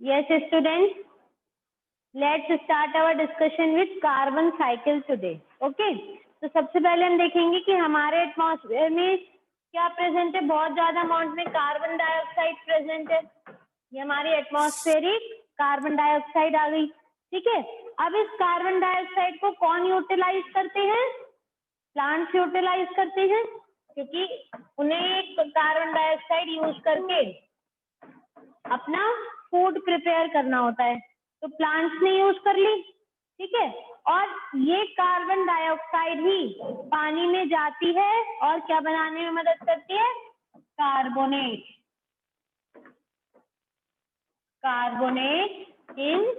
Yes, students, let's start our discussion with carbon cycle today. Okay, तो सबसे पहले हम देखेंगे कि हमारे एटमॉस्फेयर में क्या प्रेजेंट है। बहुत ज्यादा अमाउंट में कार्बन डाइऑक्साइड प्रेजेंट है। ये हमारी एटमॉस्फेरिक कार्बन डाइऑक्साइड आ गई। ठीक है, अब इस कार्बन डाइऑक्साइड को कौन यूटिलाइज करते हैं? प्लांट्स यूटिलाइज करते हैं, क्योंकि उन्हें कार्बन डाइऑक्साइड यूज करके अपना फूड प्रिपेयर करना होता है, तो प्लांट्स ने यूज कर ली। ठीक है, और ये कार्बन डाइऑक्साइड ही पानी में जाती है और क्या बनाने में मदद करती है? कार्बोनेट। Carbonate in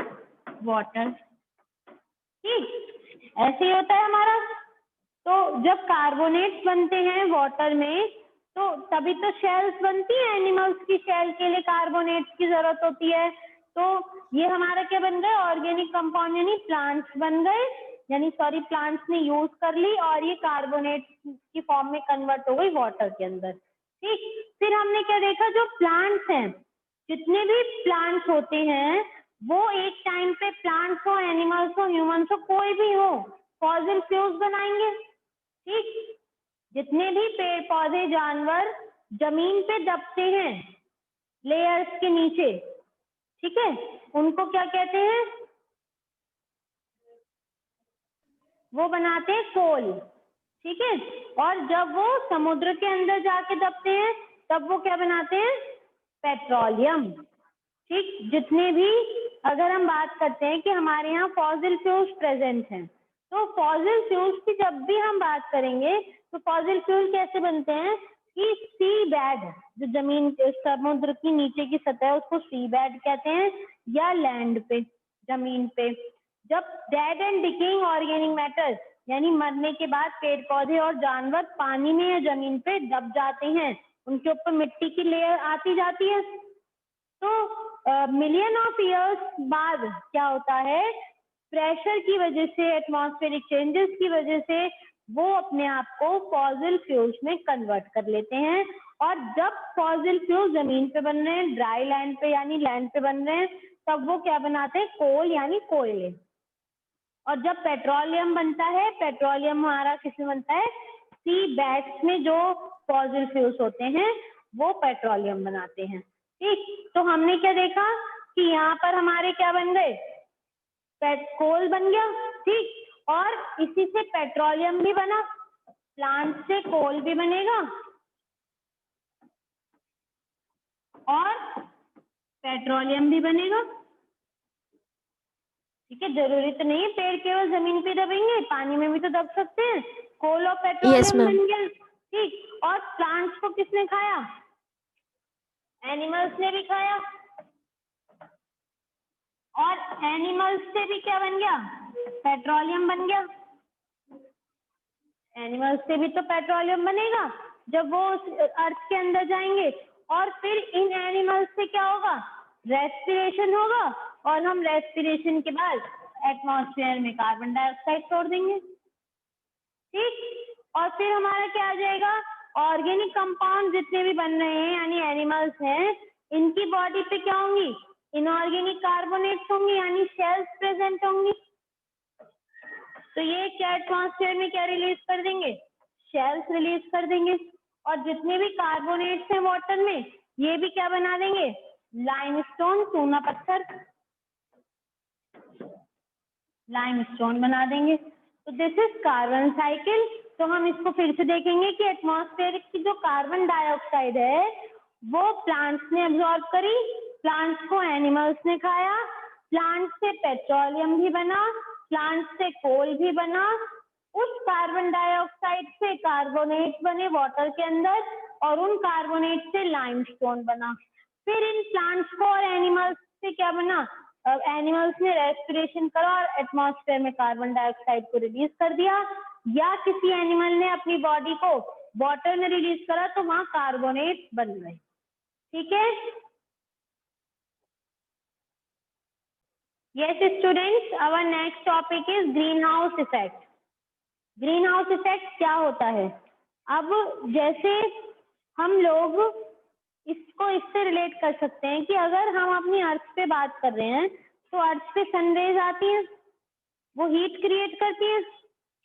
water. ठीक, ऐसे ही होता है हमारा। तो जब कार्बोनेट्स बनते हैं वाटर में, तो तभी तो शेल्स बनती है। एनिमल्स की शेल के लिए कार्बोनेट्स की जरूरत होती है। तो ये हमारा क्या बन गए? ऑर्गेनिक कंपाउंड, यानी प्लांट्स बन गए, यानी सॉरी प्लांट्स ने यूज कर ली और ये कार्बोनेट की फॉर्म में कन्वर्ट हो गई वाटर के अंदर। ठीक, फिर हमने क्या देखा? जो प्लांट्स हैं, जितने भी प्लांट्स होते हैं, वो एक टाइम पे प्लांट्स हो, एनिमल्स हो, ह्यूमंस हो, कोई भी हो, फॉसिल फ्यूल्स बनाएंगे। ठीक, जितने भी पेड़ पौधे जानवर जमीन पे दबते हैं लेयर्स के नीचे, ठीक है, उनको क्या कहते हैं? वो बनाते हैं कोल। ठीक है, और जब वो समुद्र के अंदर जाके दबते हैं, तब वो क्या बनाते हैं? पेट्रोलियम। ठीक, जितने भी, अगर हम बात करते हैं कि हमारे यहाँ फॉसिल फ्यूल्स प्रेजेंट हैं, तो फॉसिल फ्यूल्स की जब भी हम बात करेंगे, तो फॉसिल फ्यूल कैसे बनते हैं कि सी बेड, जो जमीन समुद्र की नीचे की सतह है, उसको सी बेड कहते हैं, या लैंड पे, जमीन पे। जब dead and decaying organic matter, यानी मरने के बाद पेड़ पौधे और जानवर पानी में या जमीन पे दब जाते हैं, उनके ऊपर मिट्टी की लेयर आती जाती है, तो मिलियन ऑफ इयर्स बाद क्या होता है? प्रेशर की वजह से, एटमॉस्फेरिक चेंजेस की वजह से वो अपने आप को फॉसिल फ्यूल्स में कन्वर्ट कर लेते हैं। और जब फॉसिल फ्यूल जमीन पे बन रहे हैं, ड्राई लैंड पे यानी लैंड पे बन रहे हैं, तब वो क्या बनाते हैं? कोल यानी कोयले। और जब पेट्रोलियम बनता है, पेट्रोलियम हमारा किसमें बनता है? सी बेड्स में जो फॉसिल फ्यूल्स होते हैं, वो पेट्रोलियम बनाते हैं। ठीक, तो हमने क्या देखा कि यहाँ पर हमारे क्या बन गए? कोल बन गया। ठीक, और इसी से पेट्रोलियम भी बना, प्लांट से कोल भी बनेगा और पेट्रोलियम भी बनेगा। ठीक है, जरूरी तो नहीं है पेड़ केवल जमीन पे दबेंगे, पानी में भी तो दब सकते हैं। कोल और पेट्रोलियम बन गया। ठीक, और प्लांट्स को किसने खाया? एनिमल्स ने भी खाया। और एनिमल्स से भी क्या बन गया? पेट्रोलियम बन गया। एनिमल्स से भी तो पेट्रोलियम बनेगा जब वो अर्थ के अंदर जाएंगे, और फिर इन एनिमल्स से क्या होगा? रेस्पिरेशन होगा, और हम रेस्पिरेशन के बाद एटमॉस्फेयर में कार्बन डाइऑक्साइड छोड़ देंगे। ठीक, और फिर हमारा क्या आ जाएगा? ऑर्गेनिक कंपाउंड जितने भी बन रहे हैं, यानी एनिमल्स हैं, इनकी बॉडी पे क्या होंगी? इनऑर्गेनिक कार्बोनेट्स होंगी, यानी शेल्स प्रेजेंट होंगी। तो ये क्या एटमॉस्फेयर में क्या रिलीज कर देंगे? शेल्स रिलीज कर देंगे। और जितने भी कार्बोनेट्स हैं वाटर में, ये भी क्या बना देंगे? लाइमस्टोन, चूना पत्थर, लाइमस्टोन बना देंगे। तो दिस इज कार्बन साइकिल। तो हम इसको फिर से देखेंगे कि एटमॉस्फेयर की जो कार्बन डाइऑक्साइड है, वो प्लांट्स ने एब्जॉर्ब करी, प्लांट्स को एनिमल्स ने खाया, प्लांट से पेट्रोलियम भी बना, प्लांट से कोल भी बना, उस कार्बन डाइऑक्साइड से कार्बोनेट बने वाटर के अंदर, और उन कार्बोनेट से लाइमस्टोन बना। फिर इन प्लांट्स को और एनिमल्स से क्या बना? एनिमल्स ने रेस्पिरेशन करा और एटमॉस्फेयर में कार्बन डाइऑक्साइड को रिलीज कर दिया, या किसी एनिमल ने अपनी बॉडी को वाटर में रिलीज करा, तो वहां कार्बोनेट बन गए। ठीक है, yes students, our next topic is greenhouse effect. Green house effect क्या होता है? अब जैसे हम लोग इसको इससे रिलेट कर सकते हैं कि अगर हम अपनी अर्थ पे बात कर रहे हैं तो अर्थ पे सनरेज आती हैं, वो हीट क्रिएट करती हैं।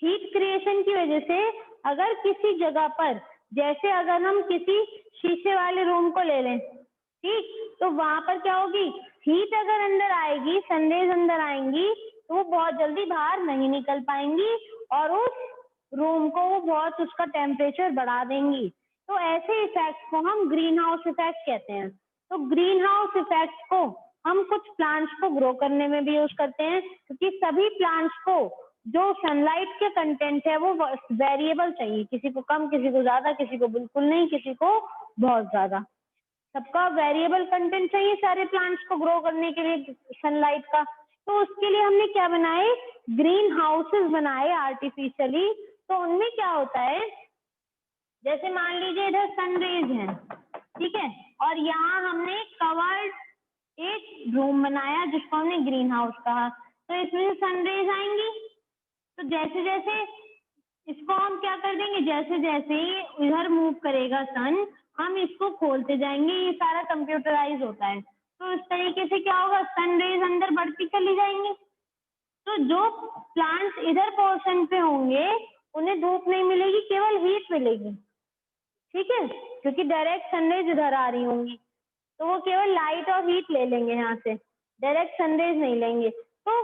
हीट क्रिएशन की वजह से अगर किसी जगह पर, जैसे अगर हम किसी शीशे वाले रूम को ले लें, ठीक, तो वहां पर क्या होगी, हीट अगर अंदर आएगी, सनरेज अंदर आएंगी तो वो बहुत जल्दी बाहर नहीं निकल पाएंगी और उस रूम को वो बहुत उसका टेम्परेचर बढ़ा देंगी। तो ऐसे इफेक्ट को हम ग्रीन हाउस इफेक्ट कहते हैं। तो ग्रीन हाउस इफेक्ट को हम कुछ प्लांट्स को ग्रो करने में भी यूज करते हैं, क्योंकि सभी प्लांट्स को जो सनलाइट के कंटेंट है वो वेरिएबल चाहिए, किसी को कम, किसी को ज्यादा, किसी को बिल्कुल नहीं, किसी को बहुत ज्यादा, सबका वेरिएबल कंटेंट चाहिए सारे प्लांट्स को ग्रो करने के लिए सनलाइट का। तो उसके लिए हमने क्या बनाए, ग्रीन हाउसेस बनाए आर्टिफिशियली। तो उनमें क्या होता है, जैसे मान लीजिए इधर सनरेज है, ठीक है, और यहाँ हमने कवर्ड एक रूम बनाया जिसको हमने ग्रीन हाउस कहा। तो इसमें सनरेज आएंगी, तो जैसे जैसे इसको हम क्या कर देंगे, जैसे जैसे ही इधर मूव करेगा सन, हम इसको खोलते जाएंगे, ये सारा कंप्यूटराइज होता है। तो इस तरीके से क्या होगा, सनरेज अंदर बढ़ती चली जाएंगी। तो जो प्लांट्स इधर पोर्शन पे होंगे उन्हें धूप नहीं मिलेगी, केवल हीट मिलेगी, ठीक है, क्योंकि डायरेक्ट सनरेज इधर आ रही होंगी, तो वो केवल लाइट और हीट ले लेंगे, यहाँ से डायरेक्ट सनरेज नहीं लेंगे। तो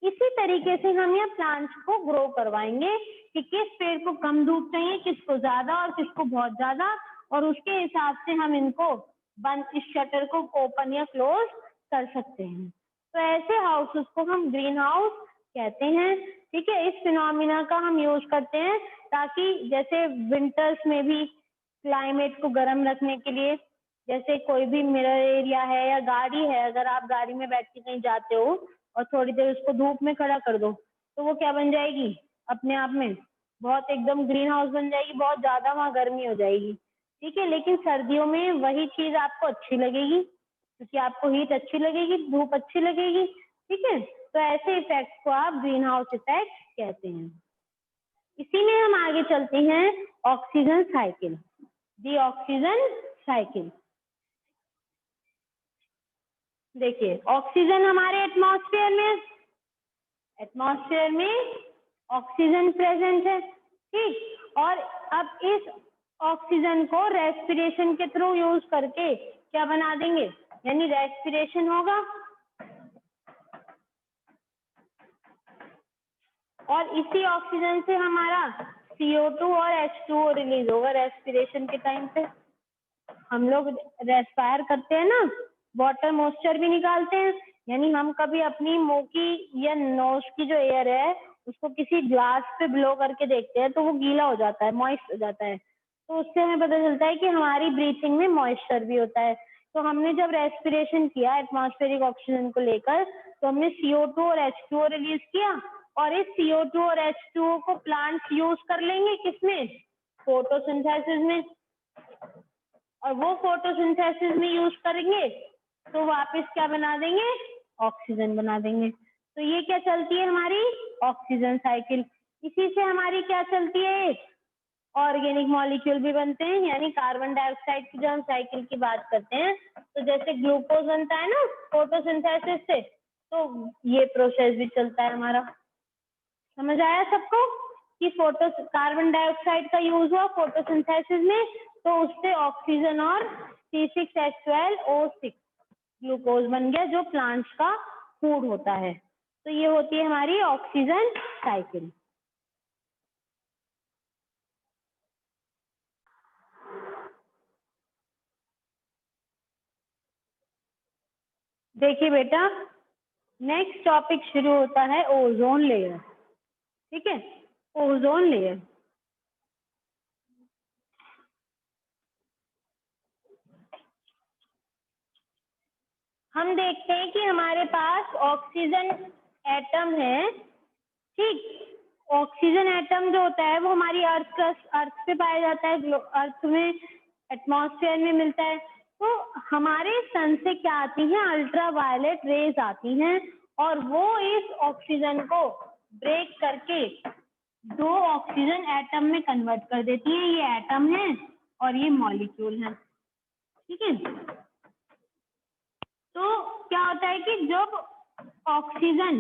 इसी तरीके से हम यहाँ प्लांट्स को ग्रो करवाएंगे कि किस पेड़ को कम धूप चाहिए, किसको ज्यादा और किसको बहुत ज्यादा, और उसके हिसाब से हम इनको बंद, इस शटर को ओपन या क्लोज कर सकते हैं। तो ऐसे हाउसेस को हम ग्रीन हाउस कहते हैं, ठीक है। इस फिनोमिना का हम यूज करते हैं ताकि जैसे विंटर्स में भी क्लाइमेट को गर्म रखने के लिए, जैसे कोई भी मिरर एरिया है या गाड़ी है, अगर आप गाड़ी में बैठ के कहीं जाते हो और थोड़ी देर उसको धूप में खड़ा कर दो तो वो क्या बन जाएगी, अपने आप में बहुत एकदम ग्रीन हाउस बन जाएगी, बहुत ज्यादा वहां गर्मी हो जाएगी, ठीक है। लेकिन सर्दियों में वही चीज आपको अच्छी लगेगी, क्योंकि आपको हीट अच्छी लगेगी, धूप अच्छी लगेगी, ठीक है। तो ऐसे इफेक्ट को आप ग्रीन हाउस इफेक्ट कहते हैं। इसी में हम आगे चलते हैं ऑक्सीजन साइकिल, दी ऑक्सीजन साइकिल। देखिए ऑक्सीजन हमारे एटमॉस्फेयर में ऑक्सीजन प्रेजेंट है, ठीक। और अब इस ऑक्सीजन को रेस्पिरेशन के थ्रू यूज करके क्या बना देंगे, यानी रेस्पिरेशन होगा और इसी ऑक्सीजन से हमारा CO2 और H2O रिलीज होगा रेस्पिरेशन के टाइम पे। हम लोग रेस्पायर करते हैं ना, वाटर मॉइस्चर भी निकालते हैं, यानी हम कभी अपनी मुंह की या नोज की जो एयर है उसको किसी ग्लास पे ब्लो करके देखते हैं तो वो गीला हो जाता है, मॉइस्ट हो जाता है, तो उससे हमें पता चलता है कि हमारी ब्रीथिंग में मॉइस्चर भी होता है। तो हमने जब रेस्पिरेशन किया एटमॉस्फेरिक ऑक्सीजन को लेकर, तो हमने CO2 और H2O रिलीज किया, और इस CO2 और H2O को प्लांट्स यूज कर लेंगे किसमें, फोटोसिंथेसिस में, और वो फोटोसिंथेसिस में यूज करेंगे तो वापस क्या बना देंगे, ऑक्सीजन बना देंगे। तो ये क्या चलती है हमारी ऑक्सीजन साइकिल। इसी से हमारी क्या चलती है, ऑर्गेनिक मॉलिक्यूल भी बनते हैं, यानी कार्बन डाइऑक्साइड की जब हम साइकिल की बात करते हैं तो जैसे ग्लूकोज बनता है ना फोटोसिंथेसिस से, तो ये प्रोसेस भी चलता है हमारा। समझ आया सबको कि कार्बन डाइऑक्साइड का यूज हुआ फोटोसिंथेसिस में, तो उससे ऑक्सीजन और C6H12O6 ग्लूकोज बन गया जो प्लांट्स का फूड होता है। तो ये होती है हमारी ऑक्सीजन साइकिल। देखिए बेटा, नेक्स्ट टॉपिक शुरू होता है ओजोन लेयर, ठीक है, ओजोन लेयर। हम देखते हैं कि हमारे पास ऑक्सीजन एटम है, ठीक। ऑक्सीजन एटम जो होता है वो हमारी अर्थ पे पाया जाता है, अर्थ में एटमॉस्फेयर में मिलता है। तो हमारे सन से क्या आती है, अल्ट्रा वायलेट रेज आती हैं और वो इस ऑक्सीजन को ब्रेक करके दो ऑक्सीजन एटम में कन्वर्ट कर देती है। ये एटम है और ये मॉलिक्यूल है, ठीक है। तो क्या होता है कि जब ऑक्सीजन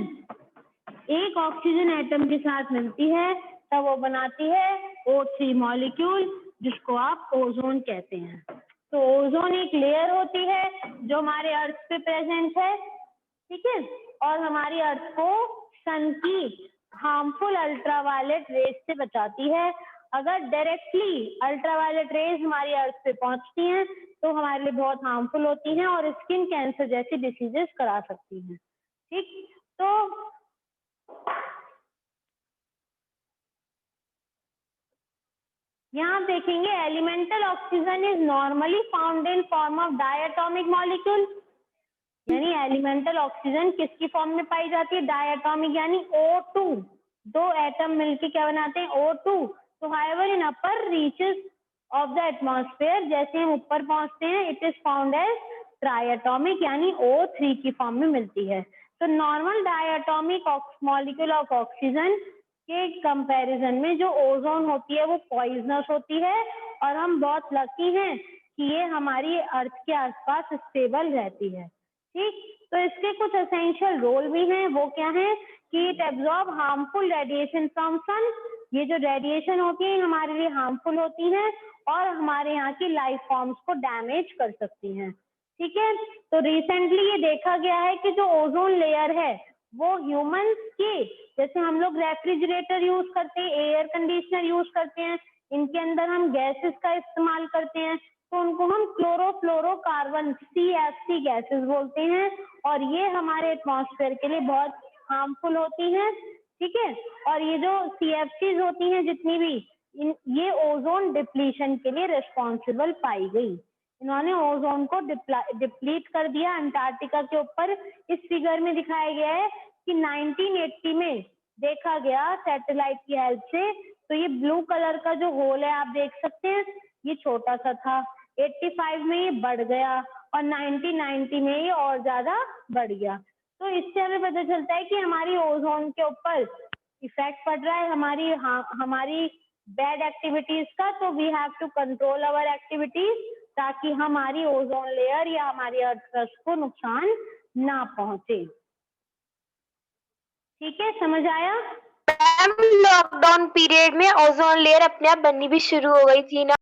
एक ऑक्सीजन एटम के साथ मिलती है तब वो बनाती है O3 मॉलिक्यूल, जिसको आप ओजोन कहते हैं। तो ओजोन एक लेयर होती है जो हमारे अर्थ पे प्रेजेंट है, ठीक है, और हमारी अर्थ को सन की हार्मफुल अल्ट्रावायलेट रेज से बचाती है। अगर डायरेक्टली अल्ट्रावायलेट रेज हमारी अर्थ पे पहुंचती हैं तो हमारे लिए बहुत हार्मफुल होती हैं और स्किन कैंसर जैसी डिसीजेस करा सकती हैं। ठीक, तो यहाँ आप देखेंगे elemental oxygen is normally found in form of diatomic molecule, यानी एलिमेंटल ऑक्सीजन किसकी फॉर्म में पाई जाती है? डायटोमिक, यानी O2, दो एटम मिलके क्या बनाते हैं? O2। तो however in upper reaches of the atmosphere, जैसे हम ऊपर पहुंचते हैं, it is found as triatomic, यानी O3 की फॉर्म में मिलती है। तो normal diatomic molecule of oxygen के कंपैरिजन में जो ओजोन होती है वो पॉइजनस होती है, और हम बहुत लकी हैं कि ये हमारी अर्थ के आसपास स्टेबल रहती है। ठीक, तो इसके कुछ एसेंशियल रोल भी हैं। वो क्या है कि it absorb harmful radiation from sun, ये जो रेडिएशन होती है हमारे लिए हार्मफुल होती है और हमारे यहाँ की लाइफ फॉर्म्स को डैमेज कर सकती हैं। ठीक है, तो रिसेंटली ये देखा गया है कि जो ओजोन लेयर है वो ह्यूमंस के, जैसे हम लोग रेफ्रिजरेटर यूज करते हैं, एयर कंडीशनर यूज करते हैं, इनके अंदर हम गैसेस का इस्तेमाल करते हैं, तो उनको हम क्लोरोफ्लोरोकार्बन CFC गैसेस बोलते हैं, और ये हमारे एटमॉस्फेयर के लिए बहुत हार्मफुल होती हैं। ठीक है, और ये जो CFCs होती हैं जितनी भी, ये ओजोन डिप्लीशन के लिए रिस्पॉन्सिबल पाई गई। इन्होंने ओजोन को डिप्लीट कर दिया। अंटार्कटिका के ऊपर इस फिगर में दिखाया गया है कि 1980 में देखा गया सैटेलाइट की हेल्प से, तो ये ब्लू कलर का जो होल है आप देख सकते हैं, ये छोटा सा था, 85 में ये बढ़ गया और 1990 में ये और ज्यादा बढ़ गया। तो इससे हमें पता चलता है कि हमारी ओजोन के ऊपर इफेक्ट पड़ रहा है हमारी बैड एक्टिविटीज का। तो we have to control our activities ताकि हमारी ओजोन लेयर या हमारी अर्थ क्रस्ट को नुकसान ना पहुंचे। ठीक है, समझ आया? मैम लॉकडाउन पीरियड में ओजोन लेयर अपने आप बननी भी शुरू हो गई थी ना?